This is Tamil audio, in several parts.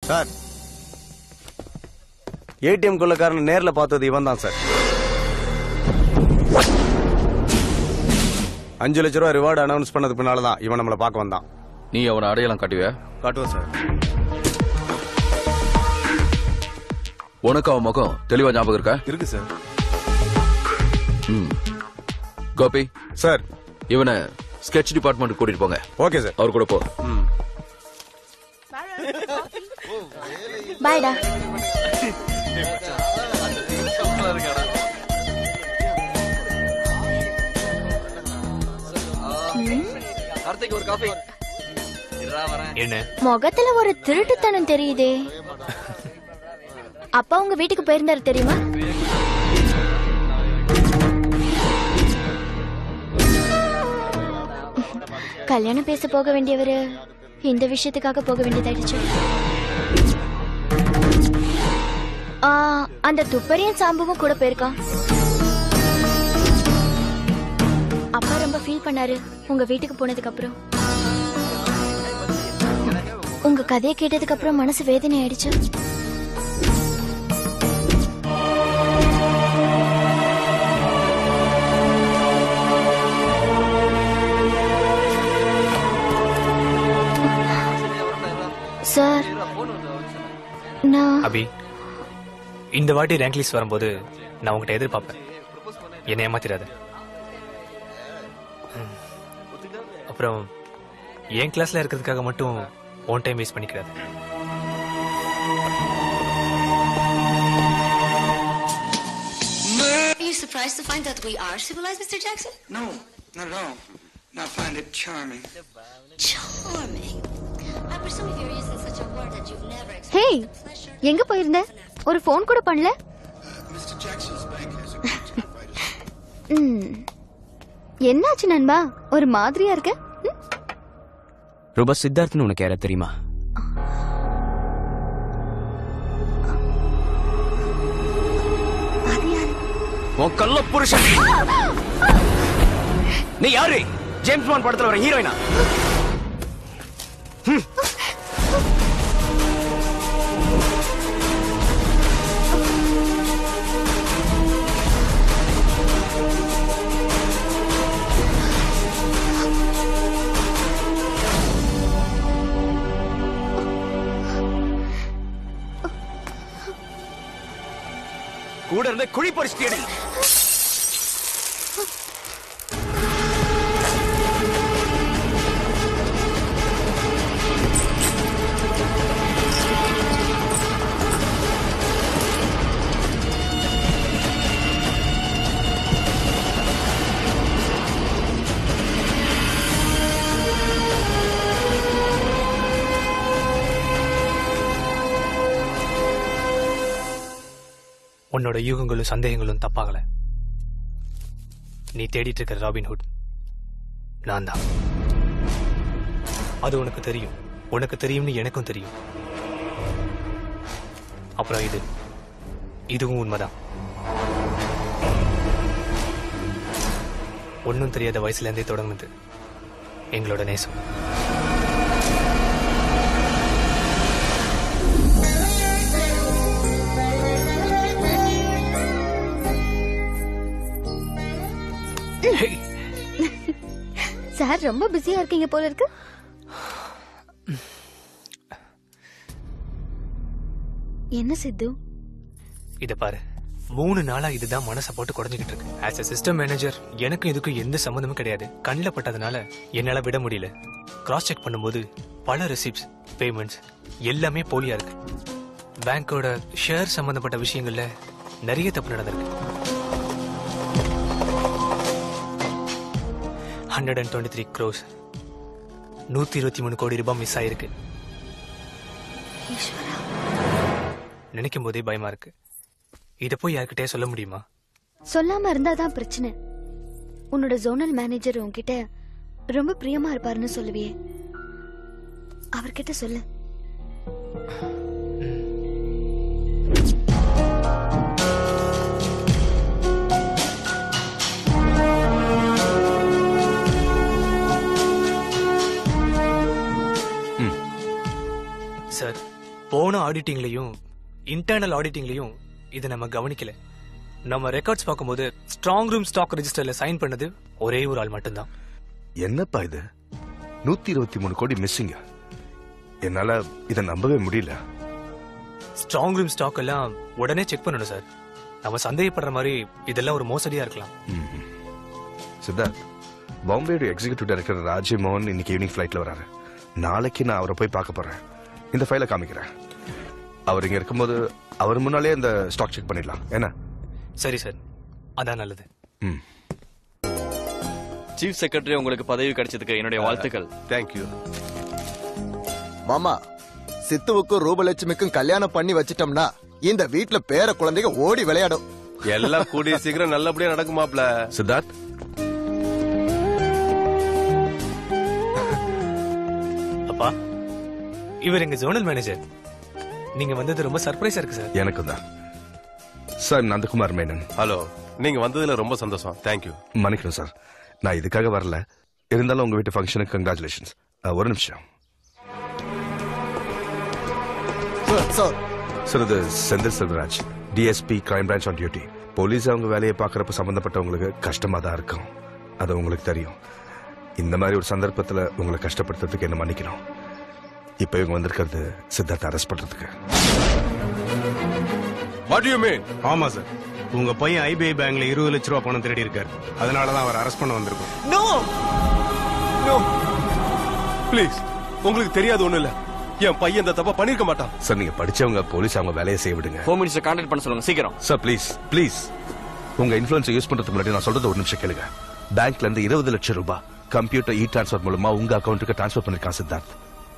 சார், ஏடிஎம் கொள்ளக்காரன் நேர்ல பார்த்தது இவன் தான் சார். 5 லட்சம் ரூபாய் ரிவார்டு அனௌன்ஸ் பண்ணது பின்னாலதான் இவன் நம்மளை பார்க்க வந்தான். நீ அவனை அடையாளம் காட்டுவியா? காட்டுவோம் சார். உனக்கு அவன் முகம் தெளிவா ஞாபகம் இருக்கா? இருக்கு சார். கோபி சார், இவனை ஸ்கெட்ச் டிபார்ட்மெண்ட் கூட்டிட்டு போங்க. Okay sir. அவர் கூட போ. பாய்டா. முகத்துல ஒரு திருட்டுத்தனம் தெரியுதே. அப்பா உங்க வீட்டுக்கு போயிருந்தாரு தெரியுமா? கல்யாணம் பேச போக வேண்டியவரு இந்த விஷயத்துக்காக போக வேண்டியதாயிடுச்சு. அந்த துப்பறியும் சாம்புவும் கூட போயிருக்கான். அப்பா ரொம்ப ஃபீல் பண்ணாரு உங்க வீட்டுக்கு போனதுக்கு அப்புறம். உங்க கதையை கேட்டதுக்கு அப்புறம் மனசு வேதனை ஆயிடுச்சு. சார், அபி, இந்த வாட்டி ரேங்க் லிஸ்ட் வரும்போது நான் உங்ககிட்ட எதிர்பார்ப்பேன். என்னை ஏமாத்திராத. அப்புறம் என் கிளாஸ்ல இருக்கிறதுக்காக மட்டும் ஒன் டைம் வேஸ்ட் பண்ணிக்கிறாது. Are you surprised to find that we are civilized, Mr. Jackson? No, not at all. I find it charming. Charming. I presume if you're using such a word that you've never hey, experienced the pleasure. எங்க போயிருந்த? ஒரு போன் கூட பண்ணல. Mr. Jackson's bank has a contract right. என்னாச்சு நண்பா? ஒரு மாதிரியா இருக்க? ரூபா சித்தார்த்னு உனக்கு யார தெரியுமா? உன் கள்ள புருஷன். நீ யாரு? ஜேம்ஸ் பாண்ட் படத்துல வர ஹீரோயினா? கூட இருந்த குழி பறிச்சிட்டேடி. உன்னோட யூகங்களும் சந்தேகங்களும் தப்பாகல. நீ தேடிட்டு இருக்கிற ராபின்ஹுட் நான் தான். அது உனக்கு தெரியும். உனக்கு தெரியும்னு எனக்கும் தெரியும். அப்புறம் இதுவும் உண்மைதான். ஒன்னும் தெரியாத வயசுல இருந்தே தொடங்குது எங்களோட நேசம். சார், ரொம்ப பிஸியா இருக்கீங்க போல இருக்கு. என்ன சித்து? இத பாரு, 3 நாளா இதுதான் மனசை போட்டு குறைஞ்சிக்கிட்டு இருக்கு. ஆஸ் a சிஸ்டம் மேனேஜர் எனக்கு இதுக்கும் எந்த சம்மந்தமும் கிடையாது. கண்ணில் பட்டதுனால என்னால விட முடியல. கிராஸ் செக் பண்ணும்போது பல ரெசிப்ட்ஸ், பேமெண்ட்ஸ் எல்லாமே போலியா இருக்கு. பேங்கோட ஷேர் சம்பந்தப்பட்ட விஷயங்கள்ல நிறைய தப்பு நடந்திருக்கு. 123 crores, 123 கோடி ரூபாய் மிஸ் ஆயிருக்கு. நினைக்கும் போதே பயமா இருக்கு. இத போய் யார்கிட்டே சொல்ல முடியுமா? சொல்லாம இருந்தாதான் பிரச்சனை. உன்னோட ஜோனல் மேனேஜர் உன்கிட்ட ரொம்ப பிரியமா இருப்பாருன்னு சொல்லுவியே, அவர்கிட்ட சொல்லு. சார், போன ஆடிட்டிங்லயும் இன்டர்னல் ஆடிட்டிங்லயும் இதை நம்ம கவனிக்கல. நம்ம ரெக்கார்ட்ஸ் பார்க்கும்போது ஸ்ட்ராங் ரூம் ஸ்டாக் ரெஜிஸ்டர்ல சைன் பண்ணது ஒரே ஒரு ஆள் மட்டும்தான். என்னப்பா இது 123 கோடி மிஸ்ஸிங்க. என்னால இதை நம்பவே முடியல. ஸ்ட்ராங் ரூம் ஸ்டாக் எல்லாம் உடனே செக் பண்ணணும் சார். நம்ம சந்தேகப்படுற மாதிரி இதெல்லாம் ஒரு மோசடியா இருக்கலாம். சித்தார்த், பாம்பேயோட எக்ஸிகியூட்டிவ் டைரக்டர் ராஜீவ் மோகன் இன்னைக்கு ஈவினிங் ஃபிளைட்ல வராரு. நாளைக்கு நான் அவரை போய் பார்க்க போறேன். இந்த ஃபைலை காமிக்கிறேன். அவர் இங்க இருக்கும்போது அவர் முன்னாலே இந்த ஸ்டாக் செக் பண்ணிடலாம். என்ன? சரி சார், அதான் நல்லது. சீஃப் செக்ரட்டரி உங்களுக்கு பதவி கிடைச்சதுக்கு என்னுடைய வாழ்த்துக்கள். தேங்க்யூ மாமா. சித்துவுக்கும் ரூபலட்சுமிக்கும் கல்யாணம் பண்ணி வச்சிட்டோம்னா இந்த வீட்டுல பேர குழந்தைங்க ஓடி விளையாடும். எல்லாம் கூடிய சீக்கிரம் நல்லபடியா நடக்குமாப்ல. சித்தார்த், அப்பா, இவர் எங்க ஜோனல் மேனேஜர். நீங்க வந்தது ரொம்ப சர்ப்ரைஸா இருக்கு சார். எனக்கும் தான் சார். நந்தகுமார் மேனன். ஹலோ, நீங்க வந்ததுல ரொம்ப சந்தோஷம். தேங்க்யூ. மன்னிக்கணும் சார், நான் இதுக்காக வரல. இருந்தாலும் உங்க வீட்டு ஃபங்க்ஷனுக்கு கங்க்ராச்சுலேஷன்ஸ். ஒரு நிமிஷம் சார். இது Senthil Selvaraj, DSP crime branch on duty. Police அவங்க வேலையை பார்க்கறப்ப சம்பந்தப்பட்டவங்களுக்கு கஷ்டமா தான் இருக்கும். அது உங்களுக்கு தெரியும். இந்த மாதிரி ஒரு சந்தர்ப்பத்துல உங்களை கஷ்டப்படுத்துறதுக்கு என்ன மன்னிக்கணும். இப்ப இவங்க வந்திருக்கிறது சித்தார்த்த அரெஸ்ட் பண்றதுக்கு. What do you mean? ஆமா சார், உங்க பையன் ஐபிஐ பேங்க்ல 20 லட்சம் ரூபாய் பணம் திருடி இருக்காரு. அதனாலதான் அவர் அரெஸ்ட் பண்ண வந்திருக்கோம். நோ நோ ப்ளீஸ், உங்களுக்கு தெரியாது ஒண்ணு இல்ல. என் பையன் இந்த தப்பா பண்ணிருக்க மாட்டான். சார், நீங்க படிச்சவங்க, போலீஸ் அவங்க வேலையை செய்ய விடுங்க. ஹோம் மினிஸ்டர் கான்டாக்ட் பண்ண சொல்லுங்க சீக்கிரம். சார் ப்ளீஸ் ப்ளீஸ், உங்க இன்ஃபுளுன்ஸ் யூஸ் பண்றதுக்கு முன்னாடி நான் சொல்றது ஒரு நிமிஷம் கேளுங்க. பேங்க்ல இருந்து 20 லட்சம் ரூபாய் கம்ப்யூட்டர் டிரான்ஸ்பர் மூலமா உங்க அக்கௌண்ட்டுக்கு டிரான்ஸ்பர் பண்ணிருக்கான் சித்தார்த்.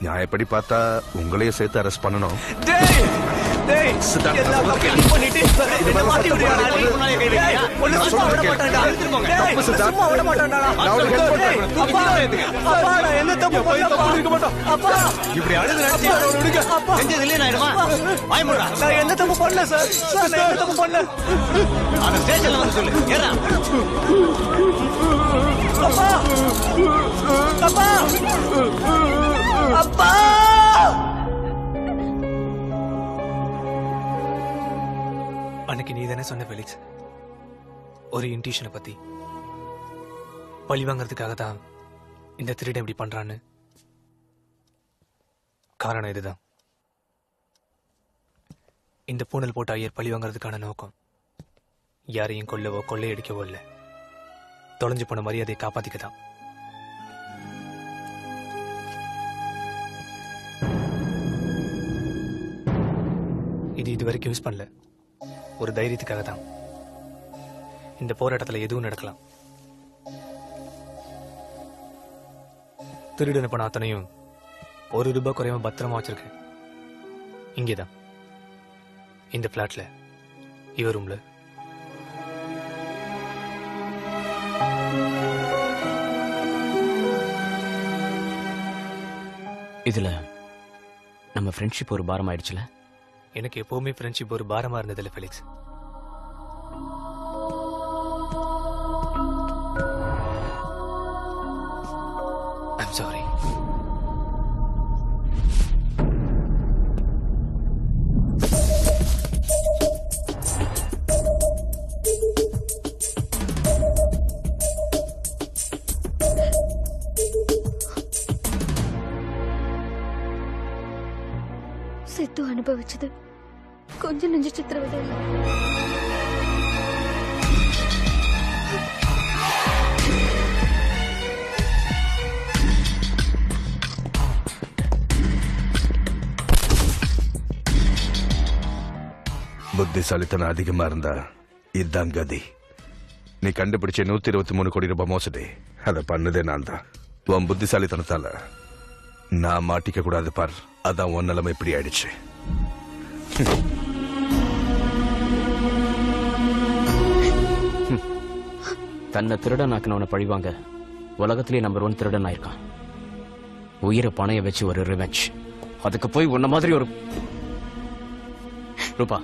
நியாயப்படி பார்த்தா உங்களையும் சேர்த்து அரெஸ்ட் பண்ணணும். இப்படி அழுது என்ன தப்பு பண்ணல சார். என்ன தப்பு பண்ணல. அந்த ஸ்டேஷன்ல வந்து சொல்லு. ஏறா அப்பா அப்பா அப்பா. அன்னைக்கு நீ தானே சொன்ன ஃபெலிக்ஸ், ஒரு இன்டியூஷனை பத்தி. பழி வாங்கறதுக்காக தான் இந்த திருடன் இப்படி பண்றான்னு. காரணம் இதுதான். இந்த பூனல் போட்ட ஐயர் பழி வாங்கறதுக்கான நோக்கம் யாரையும் கொல்லவோ கொள்ளையடிக்கவோ இல்ல, தொலைஞ்சு போன மரியாதையை காப்பாத்திக்கதான். இது வரைக்கும் யூஸ் பண்ணல, ஒரு தைரியத்துக்காக தான். இந்த போராட்டத்துல எதுவும் நடக்கலாம். திருடன பணம் அத்தனையும் ₹1 குறையாம பத்திரமா வச்சிருக்கேன். இங்கேதான், இந்த பிளாட்ல, இவர் ரூம்ல. இதுல நம்ம ஃப்ரெண்ட்ஷிப் ஒரு பாரம் ஆயிடுச்சுல. எனக்கு எப்பவுமே ஃப்ரெண்ட்ஷிப் ஒரு பாரமா இருந்ததில்ல ஃபெலிக்ஸ். I'm sorry. சித்து அனுபவிச்சது கொஞ்சம் நெஞ்சு சித்திரவதை இல்லை. புத்திசாலித்தனம் அதிகமா இருந்தா இதுதான் கதி. நீ கண்டுபிடிச்ச 123 கோடி ரூபாய் மோசடி, அதை பண்ணதே நான் தான். உன் புத்திசாலித்தனத்தால நான் மாட்டிக்க கூடாது பார். அதான் உன் நிலைமை இப்படி ஆயிடுச்சு. தன்னை திருடன் ஆக்கினவனை பழிவாங்க உலகத்திலேயே நம்பர் 1 திருடன் ஆயிருக்கான். உயிரை பணைய வச்சு ஒரு ரிவெஞ்ச். அதுக்கு போய் உன்ன மாதிரி ஒரு ரூபா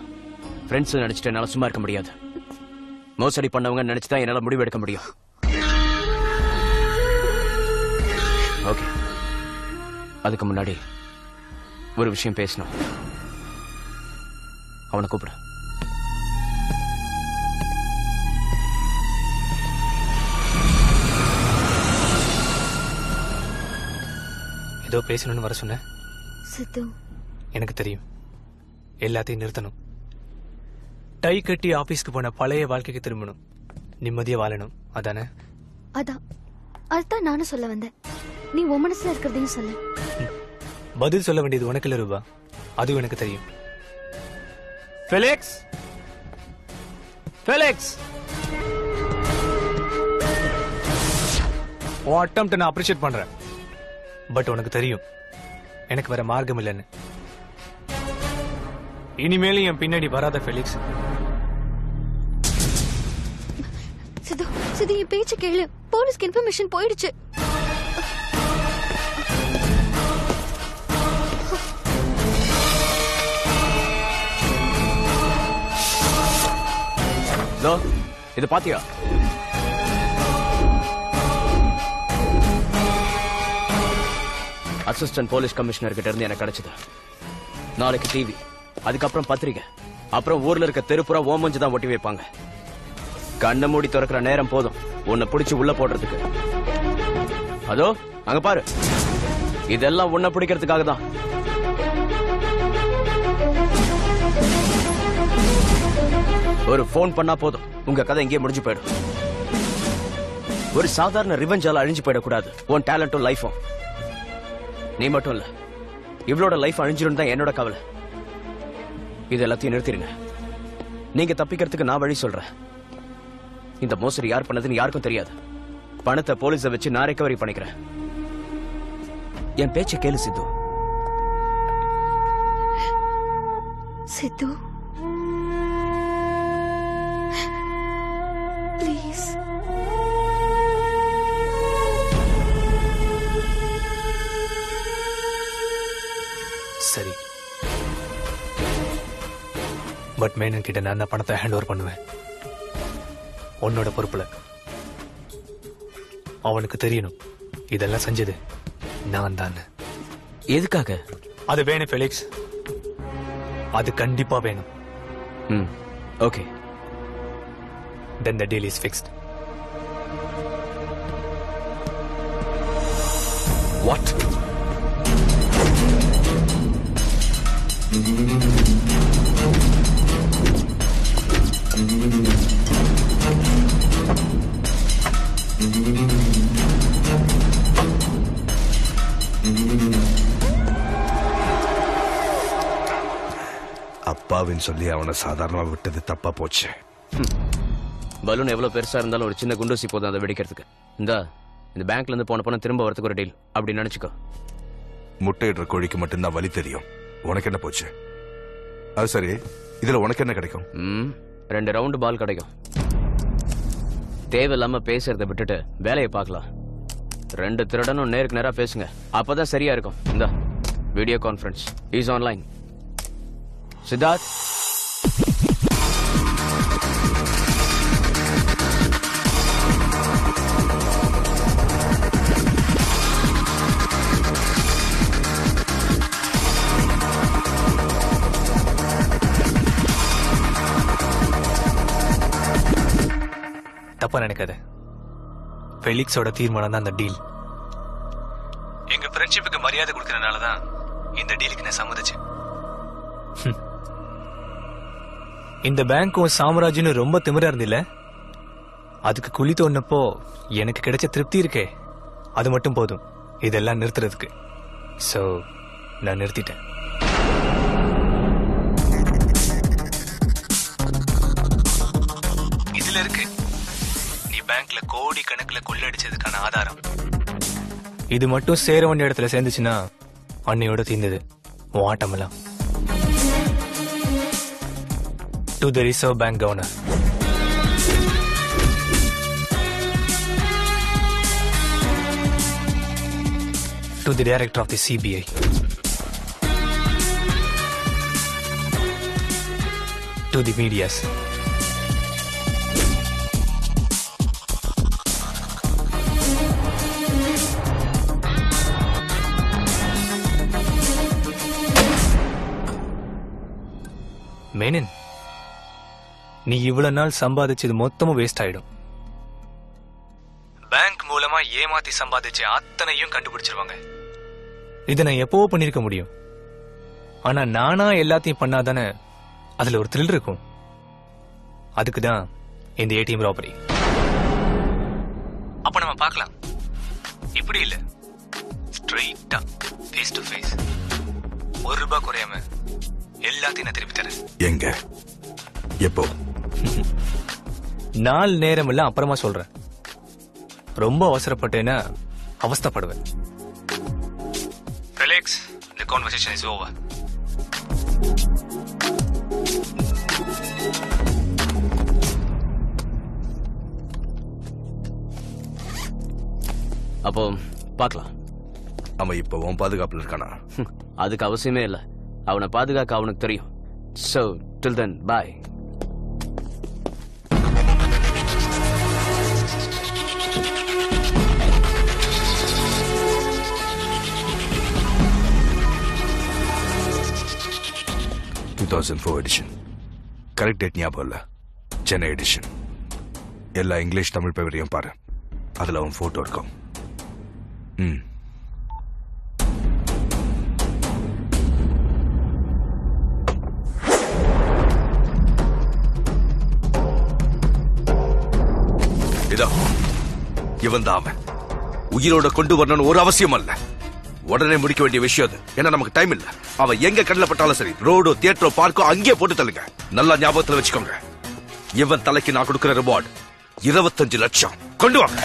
ஃப்ரெண்ட்ஸ் நினைச்சிட்டு என்னால சும்மா இருக்க முடியாது. மோசடி பண்ணவங்க நினைச்சுதான் என்னால முடிவு எடுக்க முடியும். ஓகே, அதுக்கு முன்னாடி ஒரு விஷயம் பேசணும். அவனை கூப்பிடு. ஏதோ பேசணும்னு வர சொன்ன. சித்து, எனக்கு தெரியும். எல்லாத்தையும் நிறுத்தணும். டை கட்டி ஆபீஸ்க்கு போன பழைய வாழ்க்கைக்கு திரும்பணும். நிம்மதியா வாழணும். அதானே? அதுதான் நானும் சொல்ல வந்தேன். நீ உன் மனசுல இருக்கிறதையும் சொல்லு. பதில் சொல்ல வேண்டியது உனக்கு இல்ல ரூபா, அதுவும் எனக்கு தெரியும். ஃபெலிக்ஸ், ஃபெலிக்ஸ், உன் அட்டெம்ப்ட் நான் அப்ரிஷியேட் பண்றேன். பட் உனக்கு தெரியும் எனக்கு வேற மார்க்கம் இல்லைன்னு. இனிமேலும் என் பின்னாடி வராத ஃபெலிக்ஸ். சித்து, சித்து, என் பேச்சு கேளு. போலீஸ்க்கு இன்ஃபர்மேஷன் போயிடுச்சு. இது பாத்தியா? அசிஸ்டன்ட் போலீஸ் கமிஷனர் கிட்ட இருந்து எனக்கு கிடைச்சது. நாளைக்கு டிவி, அதுக்கப்புறம் பத்திரிகை, அப்புறம் ஊர்ல இருக்க தெருப்புற ஓமஞ்சு தான் ஒட்டி வைப்பாங்க. கண்ணை மூடி திறக்கிற நேரம் போதும் உன்னை பிடிச்சு உள்ள போடுறதுக்கு. அதோ அங்க பாரு, இதெல்லாம் உன்னை பிடிக்கிறதுக்காக தான். ஒரு போன் பண்ணா போதும் உங்க கதை எங்கேயே முடிஞ்சு போயிடும். ஒரு சாதாரண ரிவெஞ்சால அழிஞ்சு போயிடக்கூடாது உன் டேலண்டும் லைஃபும். நீ மட்டும் இல்ல, இவளோட லைஃப் அழிஞ்சிடும் தான் என்னோட கவலை. இது எல்லாத்தையும் நிறுத்திடுங்க. நீங்க தப்பிக்கிறதுக்கு நான் வழி சொல்றேன். இந்த மோசடி யார் பண்ணதுன்னு யாருக்கும் தெரியாது. பணத்தை போலீஸை வச்சு நான் ரெக்கவரி பண்ணிக்கிறேன். என் பேச்ச கேளு சித்து. சித்து, ப்ளீஸ். சரி, பட் மேனன் கிட்ட நான் பணத்தை ஹேண்ட் ஓவர் பண்ணுவேன். உன்னோட பொறுப்புல. அவனுக்கு தெரியணும் இதெல்லாம் செஞ்சது நான் தான். எதுக்காக? அது வேணும் ஃபெலிக்ஸ், அது கண்டிப்பா வேணும். Okay. Then the deal is fixed. What? அப்பாவின்னு சொல்லி அவனை சாதாரணமா விட்டது தப்பா போச்சு. பலூன் எவ்வளவு பெருசா இருந்தாலும் ஒரு சின்ன குண்டூசி போதும் அதை வெடிக்கிறதுக்கு. இந்த பேங்க்ல இருந்து போன பணம் திரும்ப வரதுக்கு ஒரு டீல் அப்படி நினைச்சுக்கோ. முட்டையிடுற கோழிக்கு மட்டும்தான் வலி தெரியும். உனக்கு என்ன போச்சு? அது சரி, இதுல உனக்கு என்ன கிடைக்கும்? 2 ரவுண்டு பால் கிடைக்கும். தேவையில்லாம பேசுறத விட்டுட்டு வேலையை பார்க்கலாம். 2 திருடனும் நேருக்கு நேரா பேசுங்க, அப்பதான் சரியா இருக்கும். இந்த video conference is online. Siddharth, தப்பா நினைக்காத. ஃபெலிக்ஸோட தீர்மானம் தான் அந்த டீல். எங்க ஃப்ரெண்ட்ஷிப்புக்கு மரியாதை கொடுக்கறனால தான் இந்த டீலுக்கு நான் சம்மதிச்சேன். இந்த பேங்க்கும் சாம்ராஜ்யம் ரொம்ப திமிரா இருந்தில்ல, அதுக்கு குழி தோண்டப்போ எனக்கு கிடைச்ச திருப்தி இருக்கே, அது மட்டும் போதும் இதெல்லாம் நிறுத்துறதுக்கு. சோ நான் நிறுத்திட்டேன். இதுல இருக்கு நீ பேங்க்ல கோடி கணக்குல கொள்ளடிச்சதுக்கான ஆதாரம். இது மட்டும் சேர வேண்டிய இடத்துல சேர்ந்துச்சுன்னா அன்னையோட தீர்ந்தது உன் ஆட்டமெல்லாம். To the Reserve Bank Governor. To the Director of the CBI. To the medias. Menon, நீ இவ்வளவு நாள் சம்பாதிச்சது மொத்தமும் வேஸ்ட் ஆயிடும். பேங்க் மூலமா ஏமாத்தி சம்பாதிச்ச அத்தனையும் கண்டுபிடிச்சிருவாங்க. இதை நான் எப்பவோ பண்ணிருக்க முடியும். ஆனா நானா எல்லாத்தையும் பண்ணாதானே அதுல ஒரு த்ரில் இருக்கும். அதுக்குதான் இந்த ஏடிஎம் ராபரி. அப்ப நம்ம பார்க்கலாம். இப்படி இல்ல, ஸ்ட்ரெயிட்டா ஃபேஸ் டு ஃபேஸ். ₹1 குறையாம எல்லாத்தையும் நான் திருப்பி தரேன். எங்க, எப்போ? நாள் நேரம் எல்லாம் அப்புறமா சொல்றேன். ரொம்ப அவசரப்பட்டேன்னா அவஸ்தைப்படுவேன். Relax, the conversation is over. அப்போ பார்க்கலாம். அவன் இப்போ உன் பாதுகாப்புல இருக்கானா? அதுக்கு அவசியமே இல்லை. அவனை பாதுகாக்க அவனுக்கு தெரியும். So till then, bye. Edition. Correct date ஞாபகம் இல்ல. சென்னை எடிஷன். எல்லா இங்கிலீஷ் தமிழ் பேப்பரையும் பாரு. அதுல அவன் போட்டோ இருக்கும். இதோ இவன் தான் அவன். உயிரோட கொண்டு வரணும்னு ஒரு அவசியம் அல்ல. உடனே முடிக்க வேண்டிய விஷயம் அது. ஏன்னா நமக்கு டைம் இல்ல. அவன் எங்க கண்ணில் பட்டாலும் சரி, ரோடோ தியேட்டரோ பார்க்கோ அங்கேயே போட்டு தள்ளுங்க. நல்லா ஞாபகத்துல வச்சுக்கோங்க. இவன் தலைக்கு நான் கொடுக்கிற ரிவார்டு 25 லட்சம். கொண்டு வாங்க.